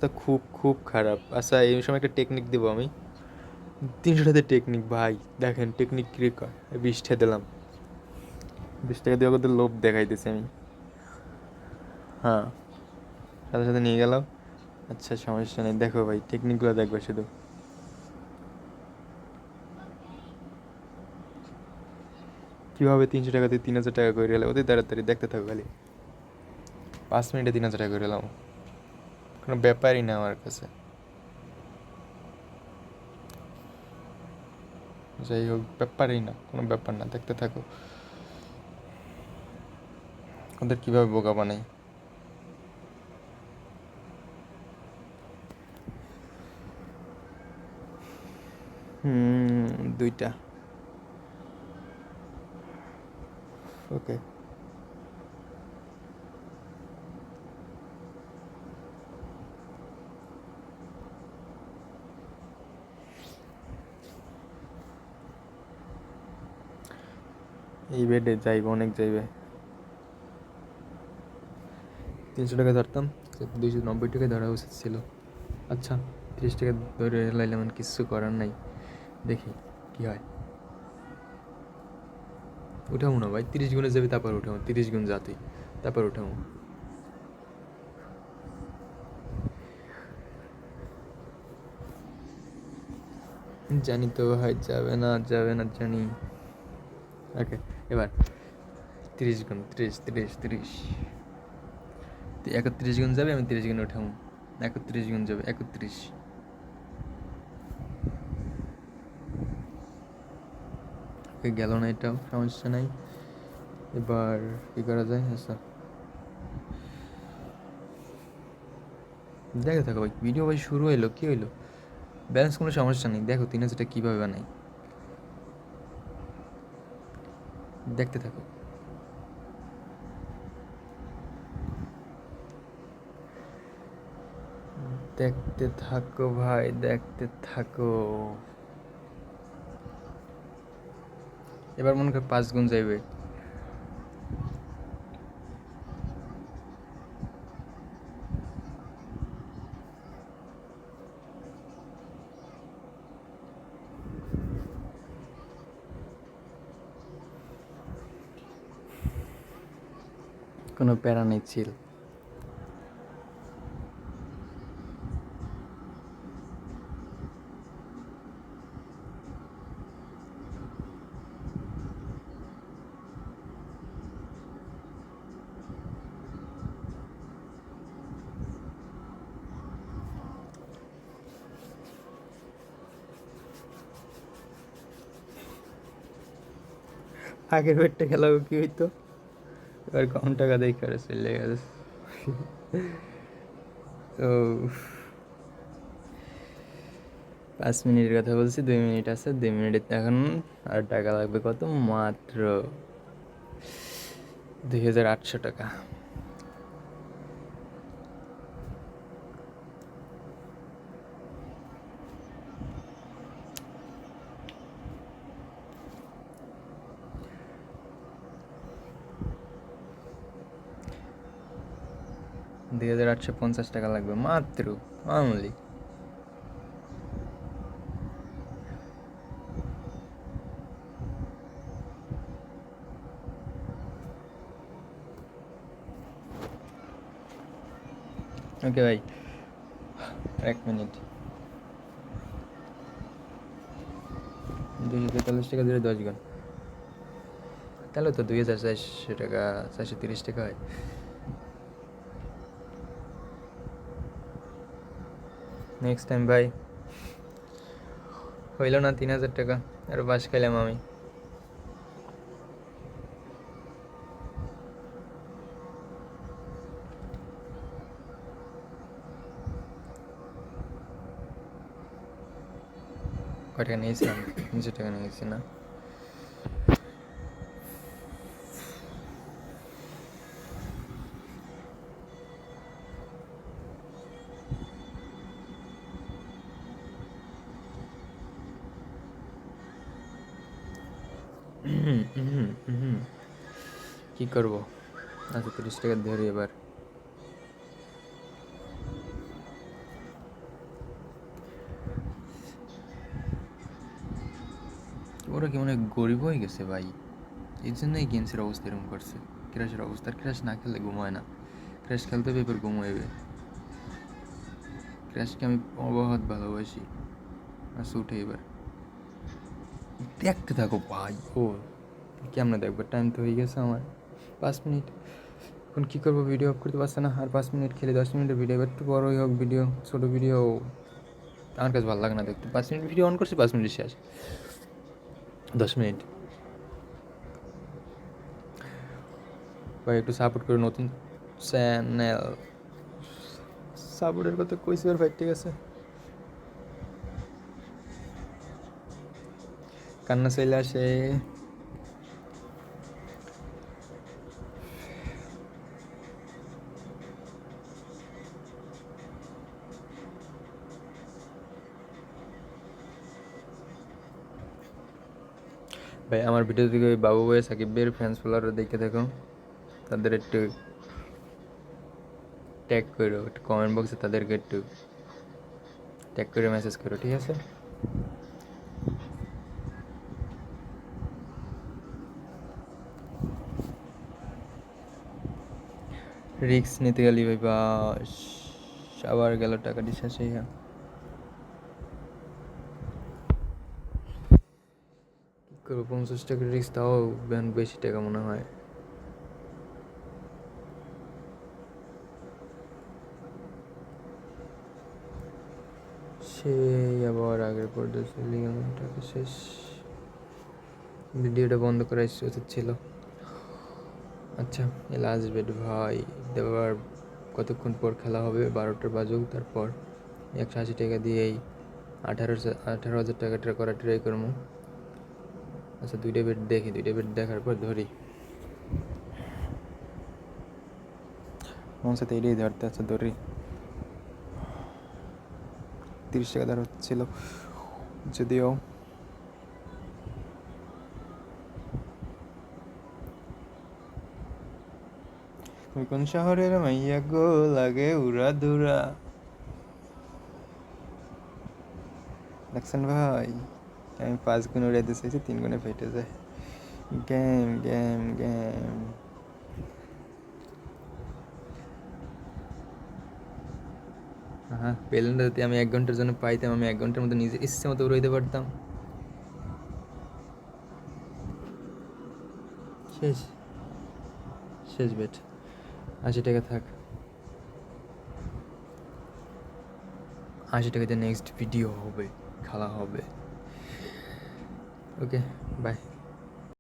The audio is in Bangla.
অবস্থা খুব খুব খারাপ। আচ্ছা এই সময় একটা টেকনিক দেবো আমি, 300টাতে টেকনিক ভাই। দেখেন টেকনিক কি কয়, 20টা দিলাম, 20 টাকা দিয়ে ওদের লোভ দেখাইতেছি আমি। হ্যাঁ, সাথে সাথে নিয়ে গেলাম। আচ্ছা সমস্যা নেই, দেখো ভাই টেকনিকগুলো দেখবে শুধু। কীভাবে 300 টাকাতে 3000 টাকা করে এলাম, ওদের তাড়াতাড়ি দেখতে থাকো খালি। 5 মিনিটে 3000 টাকা করে এলাম, কোনো ব্যাপারই না আমার কাছে। যাই হোক, ব্যাপারই না, কোনো ব্যাপার না, দেখতে থাকো ওদের কীভাবে বোকা বানাই। দুইটা। ওকে। এই বেডে যাইবে, অনেক যাইবে। 300 টাকা ধরতাম, 290 টাকায় ধরা উচিত ছিল। আচ্ছা 30 টাকা ধরে লাইলাম, কিচ্ছু করার নাই, দেখি কি হয়। উঠাবো না ভাই, 30 গুণে যাবে তারপর উঠাবো, 30 গুণ যা তুই, তারপর উঠাবো। জানি তো ভাই, যাবে না যাবে না জানি। ওকে, এবার 30 গুণ, 30 31 গুণ যাবে, আমি 30 গুণ উঠাবো। 31 গুণ যাবে, 31। গেল না, এটাও সমস্যা নাই। এবার কি করা যায়? আচ্ছা দেখে থাকো ভাই, ভিডিও ভাই শুরু হইলো, কি হইলো? ব্যালেন্স কোনো সমস্যা নেই, দেখো 3000 কীভাবে বানাই, দেখতে থাকো। দেখতে থাকো ভাই, দেখতে থাকো। এবার মনে কর 5 গুণ যাইবে। কোনো প্যারা নেই, চিল। আগের বেডটা খেলাবো কি হইতো, এবার কম টাকা দিয়ে করে চলে গেছে। ও 5 মিনিটের কথা বলছি, 2 মিনিট আছে, 2 মিনিটে এখন আর টাকা লাগবে কত, মাত্র 2800 টাকা। $2850 লাগবে মাত্র, অনলি। ওকে ভাই, 1 মিনিট। 243 টাকা ধরে 10 গুণ, তাহলে তো 2400 টাকা, 430 টাকা হয়। নেক্সট টাইম ভাই হইল না 3000 টাকা, আরও বাস খাইলাম আমি। কয় টাকা নিয়েছিলাম? 300 টাকা নিয়েছি না? কি করবো? আচ্ছা 30 টাকা ধরি এবার। ওরা কি মনে গরিব হয়ে গেছে ভাই, এই জন্যই গেমসের অবস্থা এরকম করছে। ক্র্যাশের অবস্থা, ক্র্যাশ না খেললে ঘুম হয় না, ক্র্যাশ খেলতে হবে এবার ঘুম হইবে। ক্র্যাশকে আমি অবাহত ভালোবাসি। আচ্ছা উঠে এবার দেখতে থাকো ভাই। ও কেমনে দেখবো, টাইম তো হয়ে গেছে আমার 5 মিনিট। এখন কী করবো, ভিডিও অফ করতে পারছে না। আর 5 মিনিট খেলে 10 মিনিটের ভিডিও, এবার একটু বড়োই হোক ভিডিও, ছোটো ভিডিও আমার কাছে ভালো লাগে না দেখতে। 5 মিনিট ভিডিও অন করছি, 5 মিনিট শেষ, 10 মিনিট। ভাই একটু সাপোর্ট করে, নতুন চ্যানেল সাপোর্টের কথা কইছি আর ভাই, ঠিক আছে। কান্না চলে আসে। ভাই আমার ভিডিও থেকে ওই বাবু ভাই সাকিবের ফ্যান্স ফলোয়াররা দেখে দেখো, তাদের একটু ট্যাগ করো, একটু কমেন্ট বক্সে তাদেরকে একটু ট্যাগ করে মেসেজ করো, ঠিক আছে। রিক্স নিতে গেলি ভাই বাস, আবার গেল টাকাটি শেষ হয়ে। কী করবো, 50 টাকার রিক্স, তাও ব্যান বেশি টাকা মনে হয়। সেই আবার আগের পর্যায়ে চলে গেল, টাকা শেষ। ভিডিওটা বন্ধ করার উচিত ছিল। আচ্ছা এ লাস্ট বেড ভাই, দেওয়ার কতক্ষণ পর খেলা হবে, 12টা বাজুক, তারপর 180 টাকা দিয়েই 18,000 টাকা করার ট্রাই করবো। আচ্ছা 2টা বেড দেখি, 2টা বেড দেখার পর ধরি। আমার সাথে এটাই ধরতে, আচ্ছা ধরি। 30 টাকা ধর হচ্ছিল, যদিও কোন শহরের মাইয়া গো লাগে উড়া ধুরা। দেখছেন ভাই, আমি 5 গুণ উড়াইতে চাইছি, 3 গুণে ফেটে যায়। Game game game. হ্যাঁ পেলেনটা যদি আমি 1 ঘন্টার জন্য পাইতাম, আমি 1 ঘন্টার মধ্যে নিজে ইচ্ছে মতো উড়াইতে পারতাম। শেষ, শেষ বেট, 80 টাকা থাক। 80 টাকাতে নেক্সট ভিডিও হবে, খেলা হবে। Okay bye.